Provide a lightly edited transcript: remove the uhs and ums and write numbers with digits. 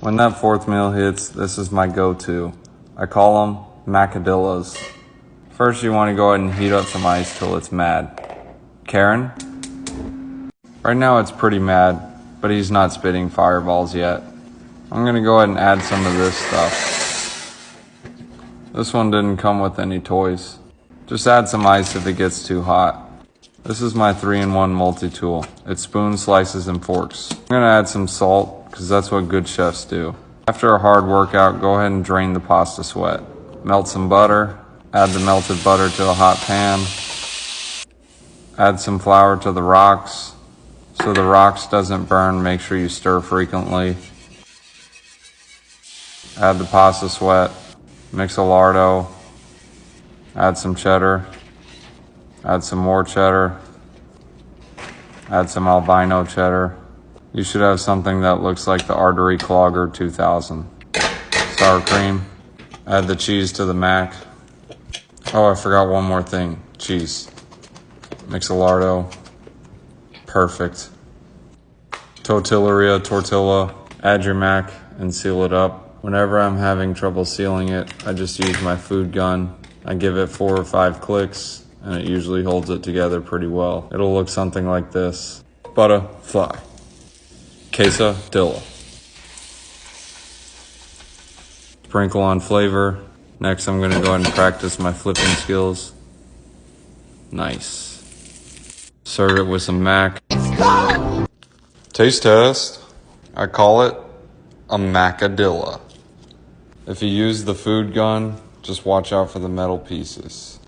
When that fourth meal hits, this is my go-to. I call them Macadillas. First, you want to go ahead and heat up some ice till it's mad. Karen? Right now it's pretty mad, but he's not spitting fireballs yet. I'm gonna go ahead and add some of this stuff. This one didn't come with any toys. Just add some ice if it gets too hot. This is my 3-in-1 multi-tool. It's spoons, slices, and forks. I'm gonna add some salt, because that's what good chefs do. After a hard workout, go ahead and drain the pasta sweat. Melt some butter, add the melted butter to a hot pan. Add some flour to the rocks. So the rocks doesn't burn, make sure you stir frequently. Add the pasta sweat, mix a lardo, add some cheddar, add some more cheddar, add some albino cheddar. You should have something that looks like the Artery Clogger 2000. Sour cream, add the cheese to the mac. Oh, I forgot one more thing, cheese. Mix a lardo, perfect. Tortilla, add your mac and seal it up. Whenever I'm having trouble sealing it, I just use my food gun. I give it 4 or 5 clicks, and it usually holds it together pretty well. It'll look something like this. Butterfly. Quesadilla. Sprinkle on flavor. Next, I'm gonna go ahead and practice my flipping skills. Nice. Serve it with some mac. Taste test. I call it a Macadilla. If you use the food gun, just watch out for the metal pieces.